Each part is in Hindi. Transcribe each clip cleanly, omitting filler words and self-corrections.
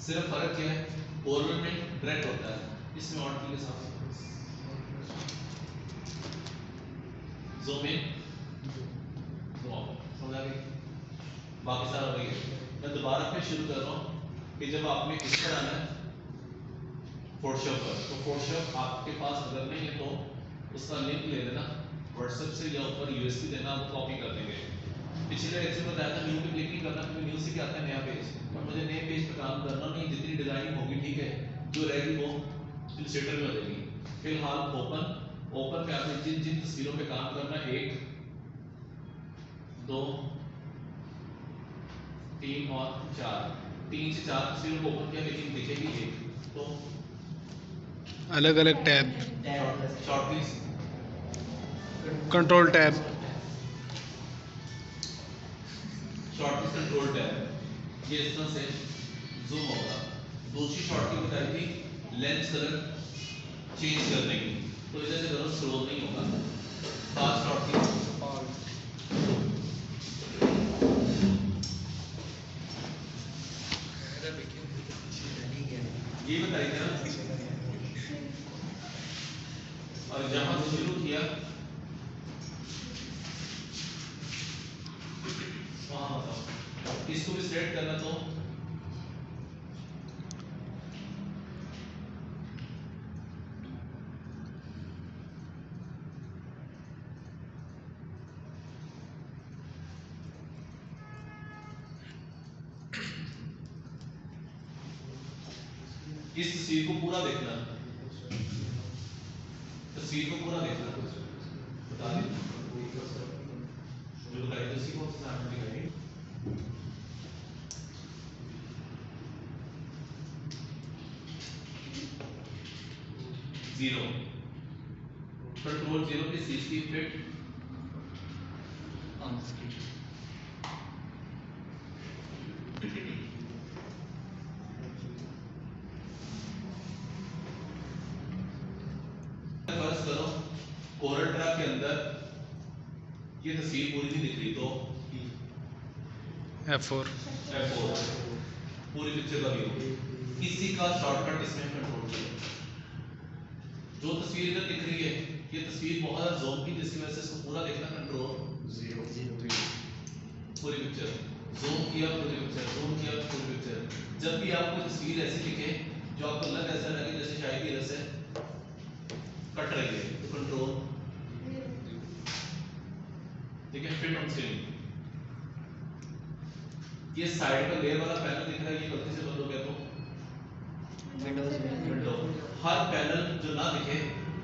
सिर्फ फर्क क्या है, ओरल में डायरेक्ट होता है, इसमें और के साथ ज़ूम इन ज़ूम आउट, समझ आ गई? बाकी सारा वही है। मैं दोबारा फिर शुरू कर रहा हूँ कि जब आपने इस पर आना है फोटोशॉप पर, तो फोटोशॉप आपके पास अगर नहीं है तो उसका लिंक ले लेना व्हाट्सएप से, या ऊपर यूएसबी देना, वो कॉपी कर देंगे। पिछले लेक्चर में बताया था न्यू पे क्लिक नहीं करना, क्योंकि न्यू से क्या आता है नया पेज, और मुझे नए पेज पर काम करना नहीं, जितनी डिजाइनिंग होगी ठीक है, जो रहेगी वो इलस्ट्रेटर में हो जाएगी। फिलहाल ओपन पे आपने जिन जिन तस्वीरों पे काम करना है 1 2 3 और 4, 3 से 4 तस्वीरों को ओपन किया, लेकिन दिखेगी एक, तो अलग अलग tab, short please, control tab, short keys control tab, ये इस तरह से जूम होगा। दूसरी शॉर्ट की बताई थी लेंस कलर चेंज करने की, तो इधर से कलर स्क्रॉल नहीं होगा। फास्ट शॉर्ट की ये बताई थी ना, और जहां से शुरू किया वहां बताओ, इसको भी सेट करना, तो इस तस्वीर को पूरा देखना, तस्वीर को पूरा देखना, बता दी जो बताई थी उसी को सामने दिखाई। 0 कंट्रोल 0 की सीसी फिट ऑन स्क्रीन। फर्ज करो कोरल ड्रा के अंदर ये तस्वीर पूरी नहीं दिख रही, तो F4 पूरी पिक्चर का व्यू, इसी का शॉर्टकट इसमें कंट्रोल किया। जो तस्वीर इधर दिख रही है, ये तस्वीर बहुत ज्यादा ज़ूम की, जिसकी वजह से इसको पूरा देखना, कंट्रोल 0 पूरी पिक्चर, ज़ूम किया पूरी पिक्चर, ज़ूम किया पूरी पिक्चर। जब भी आपको तस्वीर ऐसी दिखे जो आपको लग ऐसा लगे जैसे शायद इधर से कट रही है, तो कंट्रोल, ठीक है, फिट ऑन स्क्रीन। ये साइड का लेयर वाला पैनल दिख रहा है, ये गलती से बंद हो गया तो विंडो, हर पैनल जो ना दिखे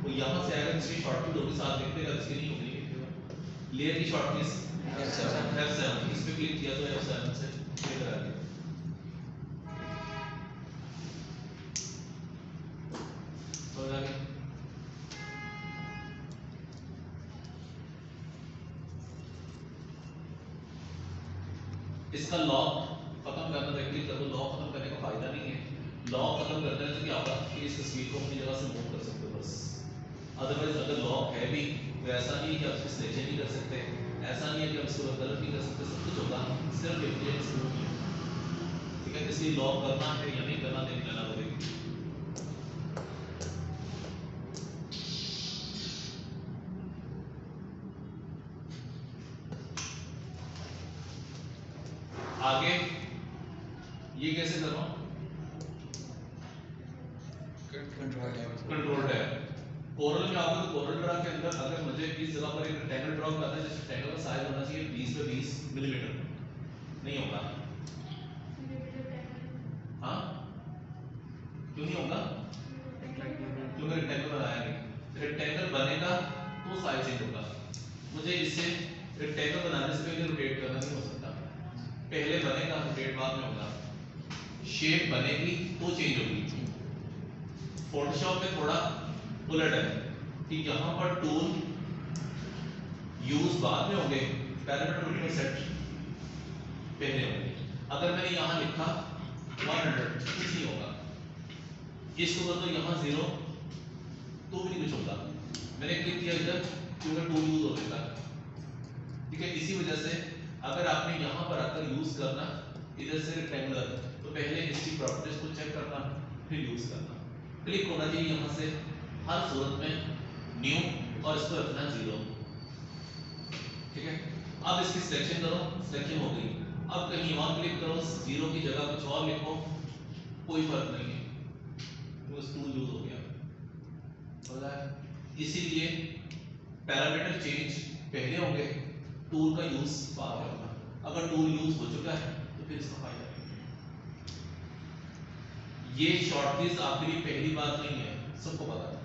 वो यहां से आएगा, इसकी शॉर्टकट होगी, साथ देखते हैं इसकी नहीं होगी। लेयर की शॉर्टकट F7, इस पे क्लिक किया तो F7 से लेकर आ गया। समझ आ गया? इसका लॉक खत्म करना, क्लिक कर दो, लॉक खत्म करने का फायदा नहीं है। लॉक खत्म करना है तो क्या होगा कि इस तस्वीर को अपनी जगह से मूव कर सकते हो बस। अदरवाइज अगर लॉक है भी तो ऐसा नहीं है कि आप इसको स्लेचे नहीं कर सकते, ऐसा नहीं है कि आप इसको गलत नहीं कर सकते, सब कुछ होगा, सिर्फ एक ठीक है। इसलिए लॉक करना है या नहीं करना देख लेना पड़ेगा। आगे ये कैसे कर रहा हूं, कंट्रोल टैब। कोरल में आओगे तो कोरल ड्रा के अंदर अगर मुझे इस जगह पर एक रेक्टेंगल ड्रॉ करना है, जिस रेक्टेंगल का साइज होना चाहिए 20 बाय 20 मिलीमीटर, नहीं होगा। हाँ क्यों नहीं होगा, क्योंकि रेक्टेंगल बनाया नहीं। रेक्टेंगल बनेगा तो साइज चेंज होगा। मुझे इसे रेक्टेंगल बनाने से पहले रोटेट करना नहीं हो सकता, पहले बनेगा रोटेट बाद में होगा। शेप बनेगी तो चेंज होगी। फोटोशॉप में थोड़ा उलट है कि यहाँ पर टूल यूज बाद में होंगे, पैरामीटर बिल्कुल सेट पहले होंगे। अगर मैंने यहाँ लिखा 100 कुछ नहीं होगा, इसको कर दो यहाँ 0 तो भी नहीं कुछ होगा। मैंने क्लिक किया इधर क्योंकि टूल यूज हो जाएगा, ठीक है। इसी वजह से अगर आपने यहाँ पर आकर यूज करना इधर से रेक्टेंगुलर, तो पहले इसकी प्रॉपर्टीज को चेक करना, फिर यूज करना। क्लिक होना चाहिए यहाँ से हर सूरत में न्यू और इसको रखना 0। ठीक है, अब इसकी सिलेक्शन करो, सिलेक्शन हो गई। अब कहीं और क्लिक करो, 0 की जगह कुछ और लिखो, कोई फर्क नहीं है, वो टूल यूज हो गया। इसीलिए पैरामीटर चेंज पहले होंगे, टूल का यूज बाद में होगा। अगर टूल यूज हो चुका है तो फिर इसका फायदा नहीं है। ये शॉर्टकीज आपके लिए पहली बात नहीं है, सबको पता है।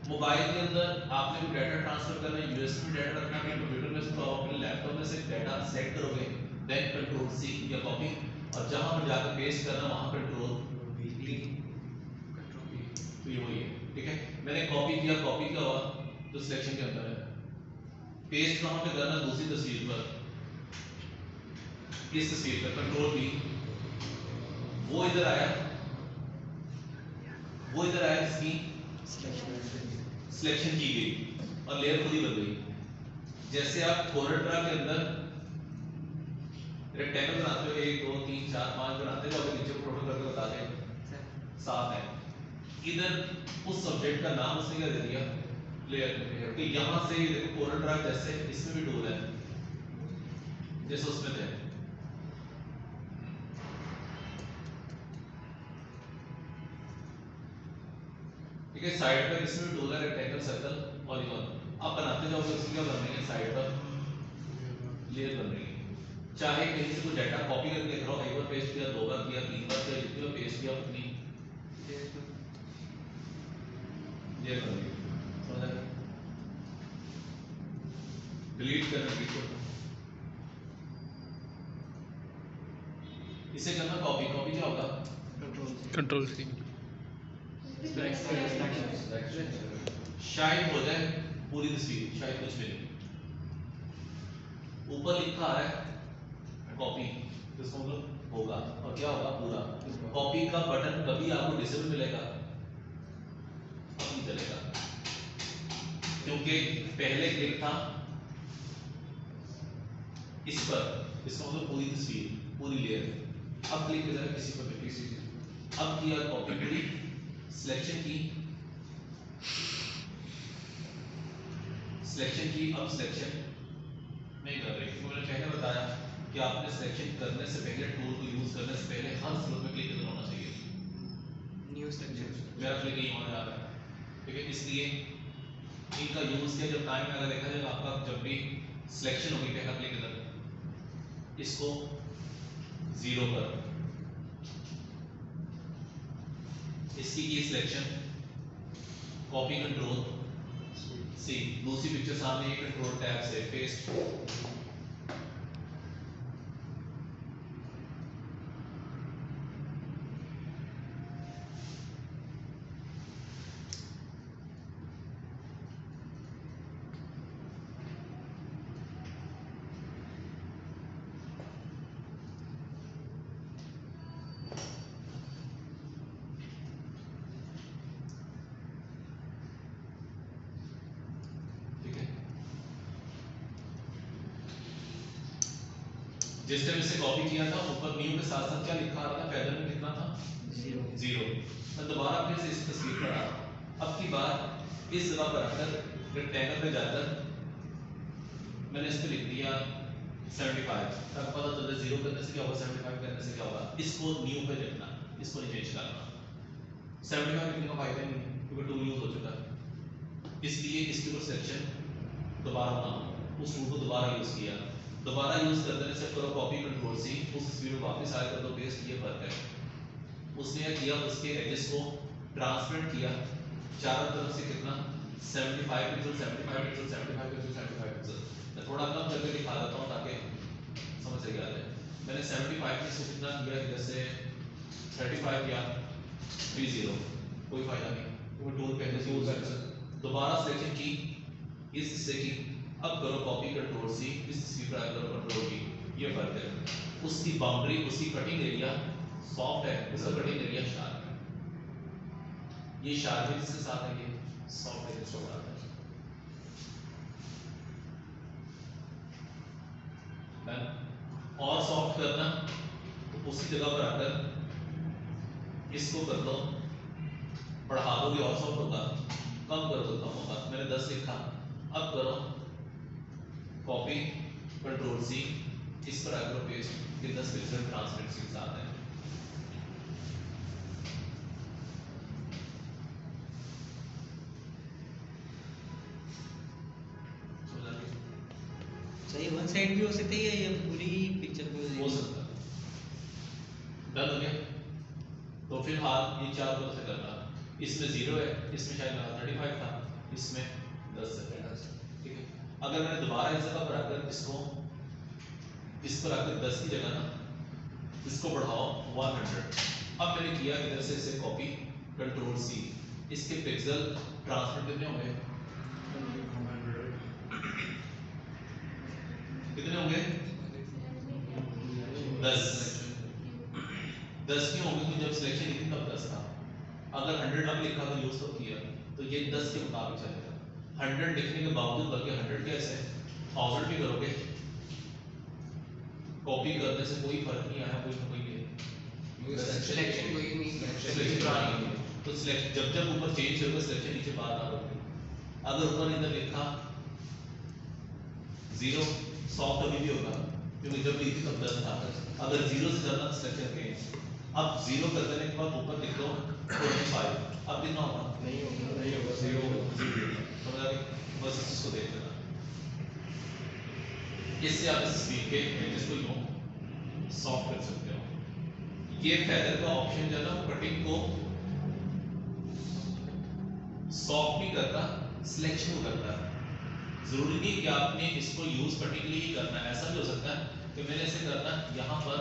मोबाइल के अंदर आपने कोई डाटा ट्रांसफर करना है, यूएसबी में डाटा रखना है, कंप्यूटर में तो अपने लैपटॉप में से डाटा सेट करोगे, देन कंट्रोल सी या कॉपी, और जहां पर जाकर पेस्ट करना वहां कंट्रोल वी, तो ये वही है। ठीक है, मैंने कॉपी किया, कॉपी का हुआ तो सिलेक्शन के अंदर है। पेस्ट कहां पे करना, दूसरी तस्वीर पर, इस तस्वीर पर कंट्रोल वी, वो इधर आया जिसकी सिलेक्शन की गई और लेयर खुद ही बन गई। जैसे आप कोरल ड्रा के अंदर रेक्टेंगल बनाते हो, 1 2 3 4 5 बनाते हो, अगर नीचे फोटो करके बताते हैं 7 है, इधर उस सब्जेक्ट का नाम उसने क्या दे दिया, लेयर। तो यहां से ये देखो कोरल ड्रा जैसे इसमें भी टूल है जैसे उसमें थे। ठीक है, साइड पर इसमें टूल है रेक्टेंगल, सर्कल, पॉलीगॉन। आप बनाते जाओगे उसकी क्या बन रही है, साइड पर लेयर बन रही है। चाहे कहीं से कोई डाटा कॉपी करके लिख रहा हो, एक बार पेस्ट किया, 2 बार किया, 3 बार किया, जितनी बार पेस्ट किया उतनी लेयर बन गई। समझ आया? डिलीट करना, डिलीट करना, इसे करना कॉपी। कॉपी क्या होगा, कंट्रोल सी। शायद हो जाए पूरी तस्वीर, शायद कुछ भी नहीं। ऊपर लिखा है कॉपी, तो इसका मतलब होगा, और क्या होगा, पूरा। कॉपी का बटन कभी आपको डिसेबल मिलेगा, अब नहीं चलेगा, क्योंकि पहले क्लिक था इस पर, इसका मतलब पूरी तस्वीर, पूरी लेयर। अब क्लिक किया किसी पर, किसी चीज, अब किया कॉपी पूरी, सिलेक्शन की, अब सिलेक्शन नहीं कर रही। मैंने पहले बताया कि आपने सिलेक्शन करने से पहले, टूल को यूज करने से पहले हर सूरत में क्लिक होना चाहिए। न्यू सिलेक्शन मेरा क्लिक यहीं होने जा रहा है। ठीक है, इसलिए इनका यूज किया जब टाइम में, अगर देखा जाए आपका जब भी सिलेक्शन होगी, पहला क्लिक इधर, इसको 0 पर, इसकी की सिलेक्शन, कॉपी कंट्रोल सी, दूसरी पिक्चर सामने एक कंट्रोल टैब से पेस्ट। जिस टाइम इसे कॉपी किया था, ऊपर न्यू के साथ साथ क्या लिखा रहा था, फेदर में कितना था, 0। मैं दोबारा फिर से इस तस्वीर पर आ रहा हूं, अब की बार इस जगह पर आकर रेक्टेंगल पे जाकर मैंने इस पे लिख दिया 75। तब पता चलता है 0 करने से क्या होगा, 75 करने से क्या होगा। इसको न्यू पे लिखना, इसको नहीं चेंज करना। 75 लिखने का फायदा नहीं है क्योंकि टूल यूज हो चुका है, इसलिए इसके ऊपर सिलेक्शन दोबारा बनाओ, उस टूल को दोबारा यूज किया, दोबारा यूज कर देने से करो कॉपी कंट्रोल सी, उस तस्वीर को वापस आया कर दो पेस्ट, ये फर्क है। उसने क्या किया, उसके एजेस को ट्रांसपेरेंट किया, चारों तरफ से कितना 75 पिक्सल, 75 पिक्सल, 75 पिक्सल, 75 पिक्सल। मैं थोड़ा कम करके दिखा देता हूं ताकि समझ सके आ जाए। मैंने 75 में से कितना किया, जैसे 35 किया, 30, कोई फायदा नहीं, वो टूल पहले से यूज कर। दोबारा सिलेक्शन की, इस हिस्से की, अब करो कॉपी कंट्रोल सी, इस तस्वीर पर करो कंट्रोल वी, ये फर्क है। उसकी बाउंड्री, उसकी कटिंग एरिया सॉफ्ट है, उसका कटिंग एरिया शार्प है। ये शार्प है जिसके साथ है, ये सॉफ्ट है जिसके साथ है। और सॉफ्ट करना तो उसी जगह पर आकर इसको कर दो, बढ़ा दोगे और सॉफ्ट होगा, कम कर दो कम होगा। मैंने 10 लिखा, अब करो कॉपी, कंट्रोल सी, इस पर आकर पेस्ट, ये 10 पिक्सल ट्रांसपेरेंसी के साथ है। सही वन साइड भी हो सकती है या पूरी पिक्चर भी हो सकता है। डन हो गया। तो फिलहाल ये चार को से करना, इसमें 0 है, इसमें शायद मेरा 35 था, इसमें 10 है, ठीक है। अगर मैंने दोबारा इस जगह पर आकर इसको इस पर आकर 10 की जगह ना इसको बढ़ाओ 100। अब मैंने किया इधर से इसे कॉपी, कंट्रोल सी, इसके पिक्सल ट्रांसफर कितने होंगे, कितने होंगे 10 क्यों होंगे, क्योंकि जब सिलेक्शन की थी तब 10 था। अगर 100 अब लिखा तो यूज तो किया तो ये 10 के मुताबिक चलेगा। 100 लिखने के बावजूद बल्कि 100 कैसे 1000 भी करोगे, कॉपी करने से कोई फर्क नहीं आया, कोई ना कोई सिलेक्शन कोई नहीं तो सिलेक्शन जब जब ऊपर चेंज होगा सिलेक्शन नीचे बाहर आ रहा। अगर ऊपर इधर लिखा 0 सॉफ्ट अभी भी होगा क्योंकि जब लिखी तब 10 था। अगर 0 से ज्यादा सिलेक्शन के अब 0 कर देने के बाद ऊपर लिख दो 25, अब कितना होगा, नहीं होगा 0 होगा। समझ आ गई, बस इसको देख लेना। इससे आप इस स्पीड के इमेजेस को यूं सॉफ्ट कर सकते हो। ये फेदर का ऑप्शन जो है ना कटिंग को सॉफ्ट भी करता, सिलेक्शन को करता है। जरूरी नहीं कि आपने इसको यूज कटिंग के लिए ही करना है, ऐसा भी हो सकता है कि मैंने इसे करना यहाँ पर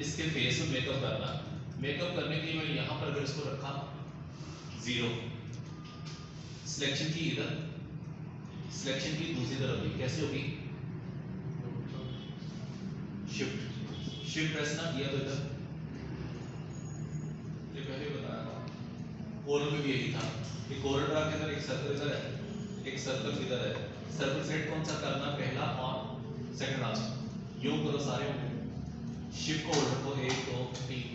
इसके फेस में मेकअप करना, मेकअप करने के लिए मैंने यहाँ पर अगर इसको रखा 0, सिलेक्शन की इधर, सिलेक्शन की दूसरी तरफ भी कैसे होगी, शिफ्ट प्रेस ना किया तो इधर, ये पहले बताया था कोरल में भी यही था कि कोरल ड्रा के अंदर एक सर्कल इधर है, एक सर्कल इधर है। सर्कल सेट कौन सा करना, पहला और सेकंड ऑप्शन, यूं करो सारे होंगे, शिफ्ट को होल्ड रखो 1 2 3,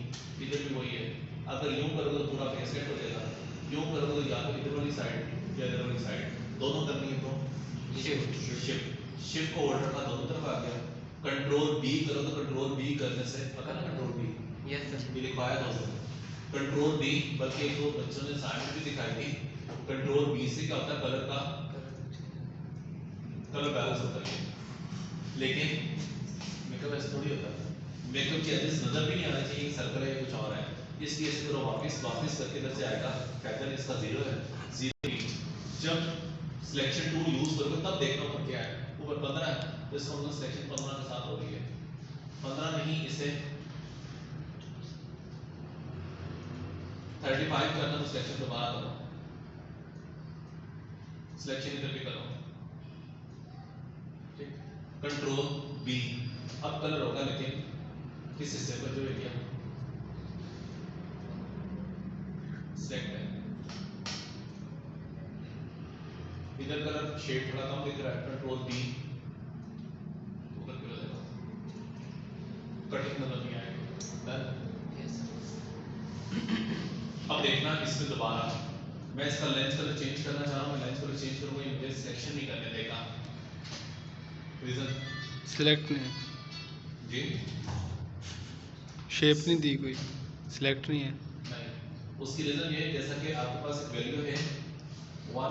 इधर भी वही है। अगर यूं करोगे तो पूरा फेस सेट हो जाएगा, यूं करोगे तो या तो इधर वाली साइड या इधर वाली साइड, दोनों करनी है तो शिफ्ट को होल्ड रखा, दोनों तरफ आ गया। कंट्रोल बी करो तो कंट्रोल बी करने से पता ना कंट्रोल बी, यस सर ये लिखवाया था उसने कंट्रोल बी, बल्कि एक दो बच्चों ने असाइनमेंट भी दिखाई थी। कंट्रोल बी से क्या होता है, कलर बैलेंस होता है। लेकिन मेकअप ऐसे थोड़ी होता है, मेकअप की एजेस नजर भी नहीं आना चाहिए सर्कल है कुछ और है, इसलिए इसे करो वापस करके इधर से आएगा पैटर्न इसका 0 है 0। जब सिलेक्शन टूल यूज करोगे तब देखना ऊपर क्या है, ऊपर 15 है तो इसका मतलब सिलेक्शन 15 के साथ हो रही है, 15 नहीं इसे 35 करना तो सिलेक्शन दोबारा करो, सिलेक्शन इधर भी करो, ठीक। कंट्रोल बी, अब कलर होगा लेकिन किस हिस्से पर जो एरिया सिलेक्ट है, इधर कलर शेड थोड़ा कम दिख रहा है, कंट्रोल बी ऊपर क्यों देखो कटिंग नजर नहीं आएगी। अब देखना इसमें दोबारा मैं इसका लेंस कलर चेंज करना चाह रहा हूं, मैं लेंस कलर चेंज करूंगा, ये मुझे सिलेक्शन नहीं करने देगा, रीजन सिलेक्ट नहीं, जी शेप नहीं दी कोई, सिलेक्ट नहीं है। नहीं, उसकी रीजन ये है जैसा कि आपके पास एक वैल्यू है 100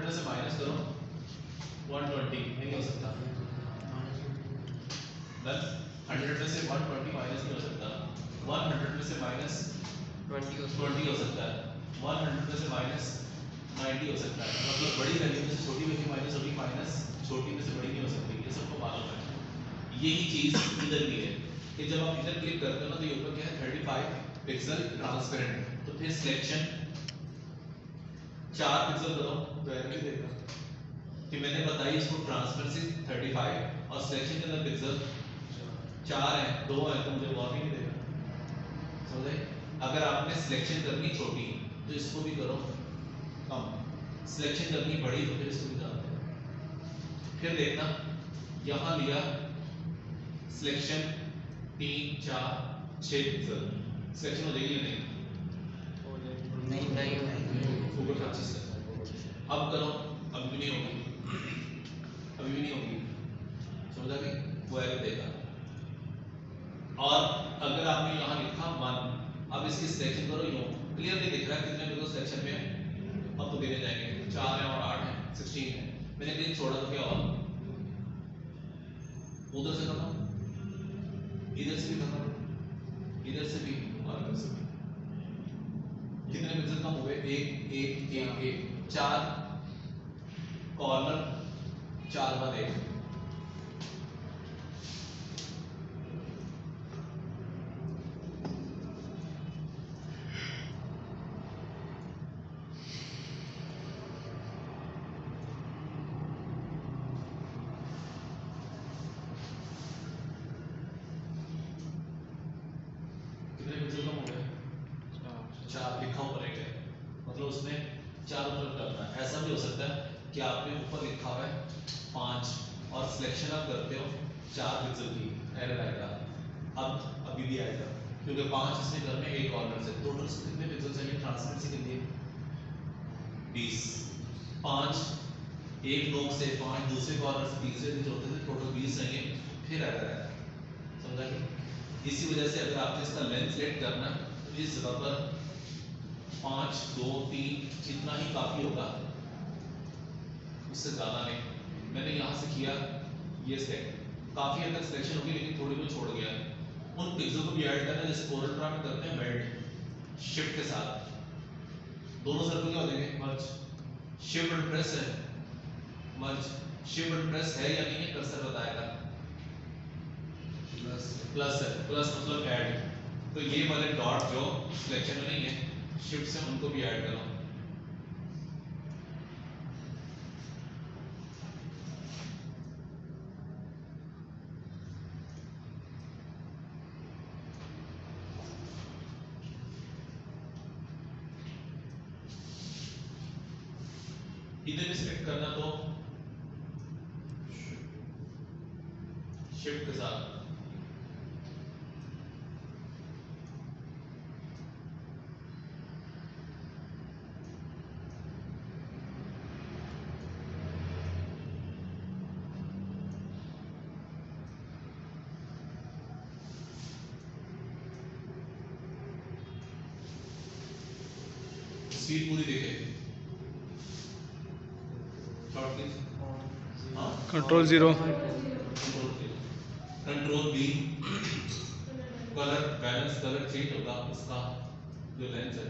में से माइनस करो 120 नहीं हो सकता, 100 में से 120 माइनस नहीं हो सकता, 100 में से माइनस 20 हो सकता है, 100 में से माइनस 90 हो सकता है। मतलब बड़ी वैल्यू में से छोटी वैल्यू माइनस होगी, माइनस छोटी में से बड़ी नहीं हो सकती, ये सबको मालूम है। यही चीज इधर भी है कि जब आप इधर क्लिक करते हो ना तो ये ऊपर क्या है 35 पिक्सल ट्रांसपेरेंट, तो फिर सिलेक्शन 4 पिक्सल करो तो एरर नहीं देगा कि मैंने बताई इसको ट्रांसपेरेंसी 35 और सिलेक्शन के अंदर पिक्सल 4 है 2 है तो मुझे वार्निंग नहीं देगा, समझे। अगर आपने सिलेक्शन करनी छोटी तो इसको भी करो कम, सिलेक्शन करनी बड़ी तो फिर इसको भी कम। फिर देखना यहाँ लिया सिलेक्शन 3 4 6 पिक्सल सिलेक्शन हो जाएगी या नहीं? नहीं ऊपर 25 है। अब करो, अभी भी नहीं होगी, अभी भी नहीं होगी, समझा गई? वो एरर देगा। और अगर आपने यहाँ लिखा 1, अब इसकी सिलेक्शन करो, यूं क्लियरली दिख रहा है कितने बिंदु सिलेक्शन में है। अब तो देने जाएंगे 4 है और 8 है, 16 है। मैंने क्लिक छोड़ा तो क्या हुआ? उधर से करना, इधर से भी करना, इधर से भी और इधर से भी। कितने पिक्सल कम हुए? 1 1 1 1 4 कॉर्नर 4 बार 1। कितने पिक्सल कम हो गए? 4 लिखा ऊपर एक है, मतलब उसने चारों तरफ करना है। ऐसा भी हो सकता है कि आपने ऊपर लिखा हुआ है 5 और सिलेक्शन आप करते हो 4 पिक्सल की, एरर आएगा। अब अभी भी आएगा क्योंकि 5 इसने करने एक कॉर्नर से। टोटल कितने पिक्सल चाहिए ट्रांसपेरेंसी के लिए? 20। 5 एक नोक से, 5 दूसरे कॉर्नर से, तीसरे से, चौथे से, टोटल 20 रहेंगे, फिर एरर आएगा। समझा कि? इसी वजह से अगर आपने इसका लेंथ सेट करना तो इस जगह पर 5 2 3 इतना ही काफी होगा, उससे ज्यादा नहीं। मैंने यहाँ से किया ये सेट, काफी हद तक सिलेक्शन होगी लेकिन थोड़ी बहुत छोड़ गया। उन पिक्सल को भी ऐड करना जैसे कोरल ड्रा में करते हैं बेल्ट शिफ्ट के साथ, दोनों सर्कल क्या हो जाएंगे? मर्ज। शिफ्ट और प्रेस है, मर्ज। शिफ्ट और प्रेस है या नहीं है? कर्सर बताएगा। प्लस है, प्लस मतलब ऐड। तो ये वाले डॉट जो सिलेक्शन में नहीं है, शिफ्ट से उनको भी ऐड करो। इधर भी सिलेक्ट करना तो शिफ्ट के साथ। स्पीड पूरी देखे, शॉर्ट प्लीज। हाँ, control 0, control B, colour balance, colour change होगा उसका जो लेंस है।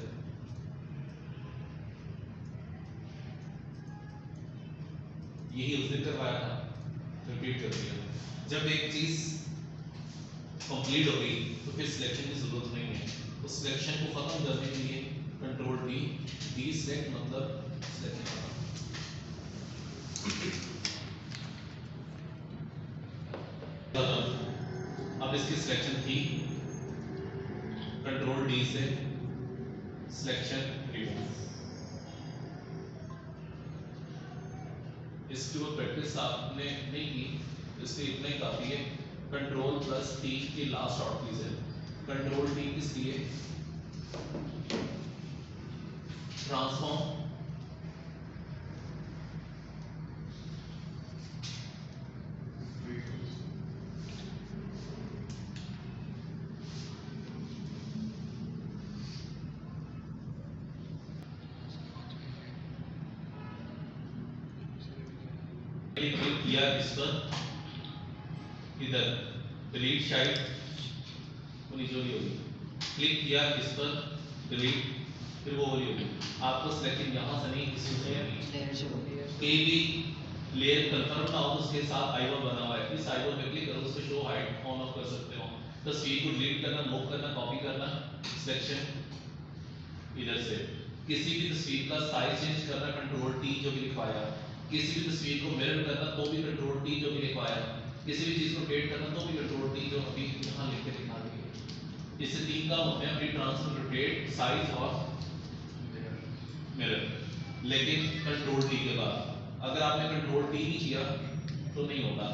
यही उस दिन करवाया था, रिपीट कर दिया। जब एक चीज कंप्लीट हो गई तो फिर सिलेक्शन की जरूरत नहीं है। उस सिलेक्शन को खत्म करने के लिए कंट्रोल डी, डी सेलेक्ट मतलब सिलेक्शन खत्म। अब इसकी सिलेक्शन थी, कंट्रोल डी से सिलेक्शन रिमूव। इसकी वो प्रैक्टिस आपने नहीं की, इसलिए इतना ही काफी है। कंट्रोल प्लस टी की लास्ट आउट कीज है। कंट्रोल टी किस लिए? ट्रांसफॉर्म क्लिक किया इस पर, इधर डिलीट शायद वो नीचे वाली होगी, क्लिक किया इस पर डिलीट, फिर वो वाली होगी। आपको सिलेक्शन यहाँ से नहीं, किसी से कहीं भी लेयर कंफर्म ना हो तो उसके साथ आइकॉन बना हुआ है, इस आइकॉन पे क्लिक करो, उस पे शो हाइड ऑन ऑफ कर सकते हो। तस्वीर को डिलीट करना, मूव करना, कॉपी करना, सिलेक्शन इधर से। किसी भी तस्वीर का साइज चेंज करना, कंट्रोल टी जो भी लिखवाया। किसी भी तस्वीर को मिरर करना तो भी कंट्रोल टी जो भी लिखवाया। किसी भी चीज को रोटेट करना तो भी कंट्रोल टी जो अभी यहाँ लिख के दिखा दी है। इससे 3 काम होते हैं, फ्री ट्रांसफर, रोटेट, साइज और मिरर। लेकिन कंट्रोल टी के बाद अगर आपने कंट्रोल टी नहीं किया तो नहीं होगा।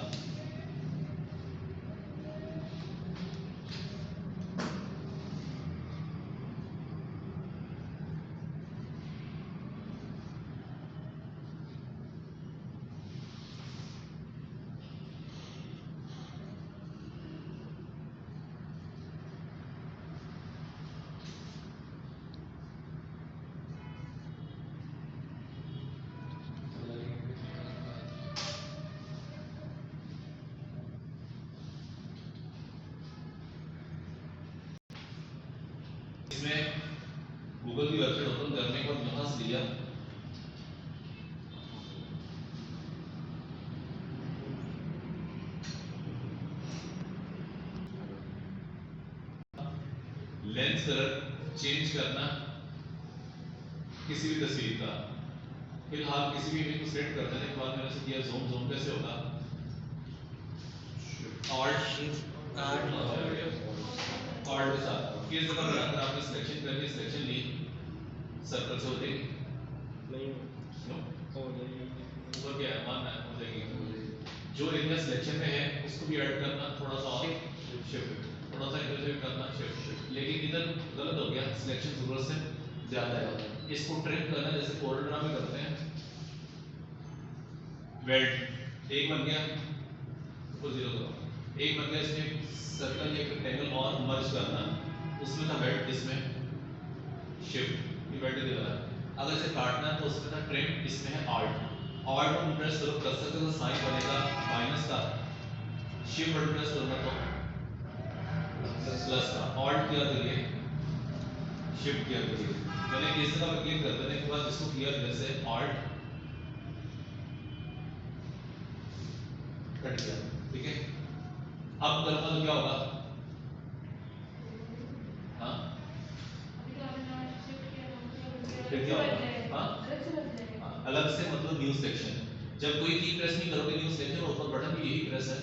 दिया, लेंस कलर चेंज करना किसी भी तस्वीर का। फिलहाल किसी भी इमेज को सेलेक्ट कर देने के बाद मैंने इसे किया जूम। जूम कैसे होगा? ऑल्ट के साथ किस जगह पर आकर आपने सिलेक्शन करके सिलेक्शन ली, सर्कल से हो जाएगी नहीं ऊपर क्या है मानना है, हो जाएगी। जो एरिया सिलेक्शन में है उसको भी ऐड करना, थोड़ा सा और शिफ्ट, थोड़ा सा इधर से भी करना शिफ्ट। लेकिन इधर गलत हो गया, सिलेक्शन जरूरत से ज्यादा है, इसको ट्रिम करना जैसे कोरल ड्रा में करते हैं। वेल्ड एक बन गया, ऊपर जीरो करो, एक बन गया। इसमें सर्कल या रेक्टेंगल और मर्ज करना, उसमें था वेल्ड, इसमें शिफ्ट, ये वेल्ड दे रहा है। अगर इसे काटना है तो उसमें था ट्रिम, इसमें है आल्ट। आल्ट बटन प्रेस करो, कर्सर का साइन बनेगा माइनस का, शिफ्ट बटन प्रेस करूंगा तो प्लस का। आल्ट किया तो ये शिफ्ट किया तो ये। मैंने इस जगह पर क्लिक कर देने के बाद इसको किया जैसे आल्ट कट गया, ठीक है। अब करूंगा तो क्या होगा? हाँ फिर क्या होगा? हाँ अलग से मतलब न्यू सेक्शन। जब कोई की प्रेस नहीं करोगे न्यू सेक्शन, ऊपर बटन भी यही प्रेस है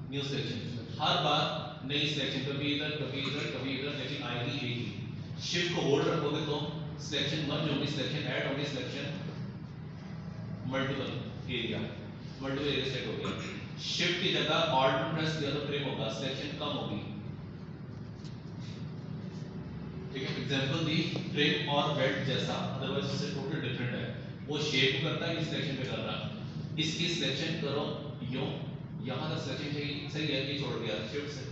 न्यू सेक्शन। हर बार नई सेक्शन, कभी इधर कभी इधर कभी इधर, लेकिन आएगी एक ही। शिफ्ट को होल्ड रखोगे तो सिलेक्शन मर्ज होगी, सिलेक्शन ऐड होगी, सिलेक्शन मल्टीपल एरिया सेट हो गया। शिफ्ट की जगह ऑल्ट प्रेस किया तो ट्रिम होगा, सिलेक्शन कम होगी, ठीक है। एग्जांपल दी ट्रिम और वेल्ड जैसा, अदरवाइज इससे टोटल डिफरेंट है। वो शेप करता है, सिलेक्शन पे कर रहा है। इसकी सिलेक्शन करो यूं, यहां तक सिलेक्शन सही है, ये छोड़ दिया शिफ्ट से,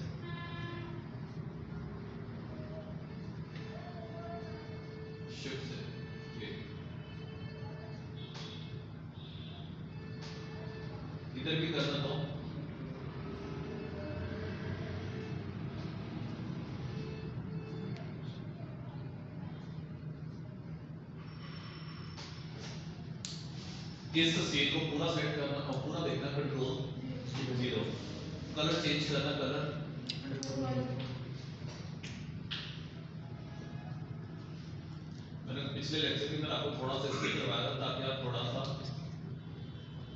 शिफ्ट से इधर भी करना तो इस तस्वीर को पूरा सेट करना और पूरा देखना, कंट्रोल जीरो। कलर चेंज करना, कलर मैंने पिछले लेक्चर के अंदर आपको थोड़ा सा इसलिए करवाया था ताकि आप थोड़ा सा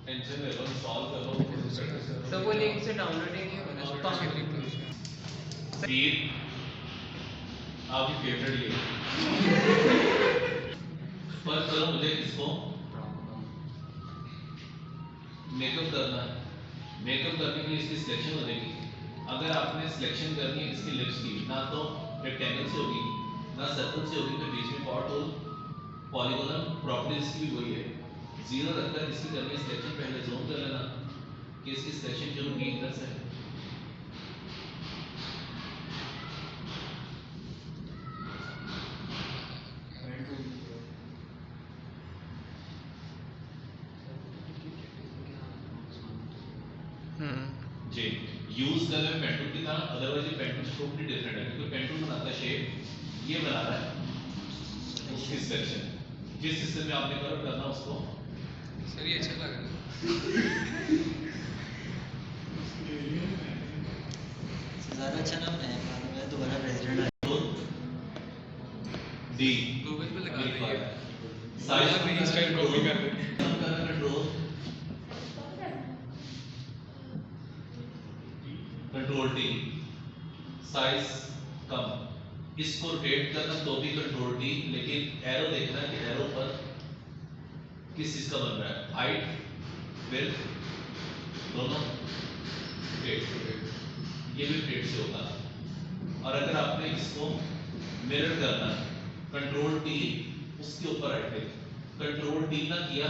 टेंशन ले लो, सॉल्व कर लो। तो वो लिंक से डाउनलोड ही नहीं होगा। स्पीड आपकी फेवरेट ये पर चलो मुझे इसको मेकअप करना है। मेकअप करने के लिए इसकी सिलेक्शन हो जाएगी। अगर आपने सिलेक्शन करनी है इसकी लिप्स की, ना तो रेक्टेंगल से होगी ना सर्कल से होगी, तो बीच में कॉर्ड होल पॉलीगोनल प्रॉपर्टीज इसकी भी वही है। जीरो रखकर इसकी करनी है सिलेक्शन, पहले जूम कर लेना कि इसकी सिलेक्शन शुरू की इधर से, जी यूज कर रहे हैं पेंटूल की तरह। अदरवाइज ये पेंटूल से टोटली डिफरेंट है, क्योंकि पेंटूल बनाता है शेप, ये बना रहा है उसकी सिलेक्शन। जिस हिस्से में आपने कलर करना उसको सर ये अच्छा लग रहा है। ज़्यादा अच्छा नाम है, मैं दोबारा प्रेसिडेंट है। डी गूगल पे लगा रही है, साइज भी स्टाइल कॉपी कर रहे हैं। कंट्रोल टी, साइज कम, इसको रोटेट करना तो भी कंट्रोल टी, लेकिन एरो देखना है कि एरो पर किस चीज का बन रहा है, हाइट विड्थ दोनों रोटेट, ये भी रोटेट से होगा। और अगर आपने इसको मिरर करना है, कंट्रोल टी, उसके ऊपर राइट क्लिक, कंट्रोल टी ना किया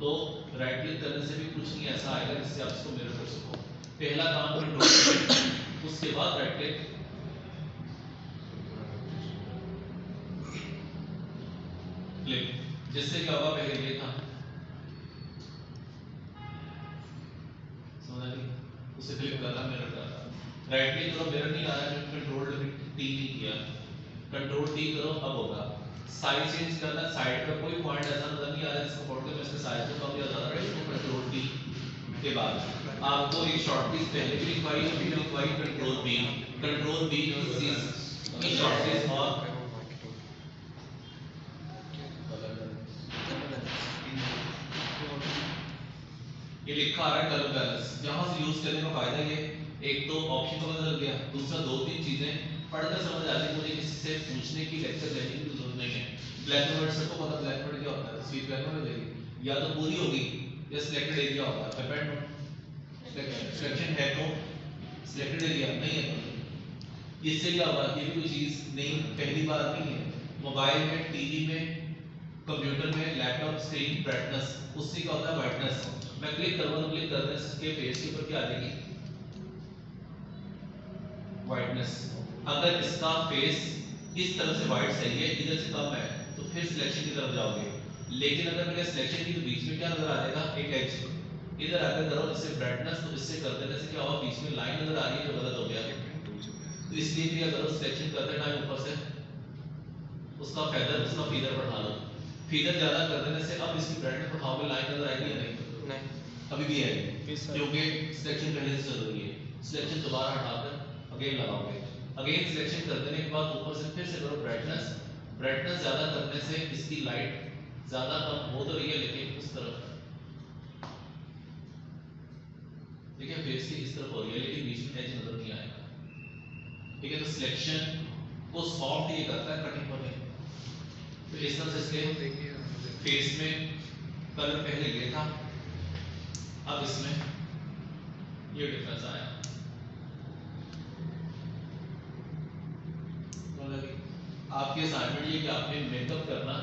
तो राइट क्लिक करने से भी कुछ नहीं ऐसा आएगा जिससे आप इसको मिरर कर सको। पहला काम कंट्रोल, उसके बाद राइट क्लिक, क्लिक, जिससे क्या होगा, पहले ये था समझा नहीं, उसे क्लिक करना, मिरर करना, राइट क्लिक करो, मिरर नहीं आ रहा है, कंट्रोल टी नहीं किया, कंट्रोल टी करो, अब होगा साइज चेंज करना, साइड का कोई पॉइंट ऐसा नजर नहीं आ रहा है जिसको पकड़ के मैं इसके साइज को कम या ज्यादा कर दूं। कंट्रोल टी के बाद आपको एक शॉर्ट कीज पहले भी लिखवाई है, फिर लिखवाई कंट्रोल बी। कंट्रोल बी की शॉर्ट कीज और ये लिखा आ रहा है कलर बैलेंस। यहां से यूज करने का फायदा ये, एक तो ऑप्शन का पता चल गया, दूसरा दो तीन चीजें पढ़कर समझ आ जाती, मुझे किसी से पूछने की लेक्चर लेने की जरूरत नहीं है। ब्लैक एंड व्हाइट सबको पता, ब्लैक एंड व्हाइट क्या होता है, स्वीप ब्लैक एंड व्हाइट या तो पूरी होगी या सिलेक्टेड एरिया होता है। डिपेंड सिलेक्शन है तो सिलेक्टेड एरिया नहीं है तो इससे क्या होगा, ये भी कोई चीज नहीं, पहली बार नहीं है। मोबाइल में, टीवी में, कंप्यूटर में, लैपटॉप स्क्रीन ब्राइटनेस, उससे क्या होता है ब्राइटनेस। मैं क्लिक करूंगा तो क्लिक करने से इसके फेस के ऊपर क्या आ जाएगी, वाइटनेस। अगर इसका फेस इस तरफ से वाइट सही है, इधर से कम है, तो फिर सिलेक्शन की तरफ जाओगे। लेकिन अगर मेरे सिलेक्शन के बीच में क्या नजर आ जाएगा, एक एज, इधर आकर करो इससे ब्राइटनेस, तो इससे कर देने से क्या होगा, बीच में लाइन नजर आ रही है जो गलत हो गया। तो इसलिए क्या करो, सिलेक्शन करते टाइम ऊपर से उसका फेदर, उसका फीदर बढ़ा लो। फीदर ज्यादा कर देने से अब इसकी ब्राइटनेस बढ़ाओगे, लाइन नजर आएगी या नहीं? अभी भी है, क्योंकि सिलेक्शन पहले से चल रही है। सिलेक्शन दोबारा हटाकर अगेन लगाओगे। अगेन सिलेक्शन कर देने के बाद ऊपर से फिर से करो ब्राइटनेस। ब्राइटनेस ज्यादा करने से इसकी लाइट ज्यादा कम हो तो रही है, लेकिन उस तरफ देखिए फेस की इस तरफ हो रही है, लेकिन बीच में एज नजर नहीं आएगा। ठीक है, तो सिलेक्शन को सॉफ्ट ये करता है, कटिंग को नहीं। तो इस तरह से इसके फेस में कलर पहले ये था, अब इसमें ये डिफरेंस आया। आपकी असाइनमेंट ये कि आपने मेकअप करना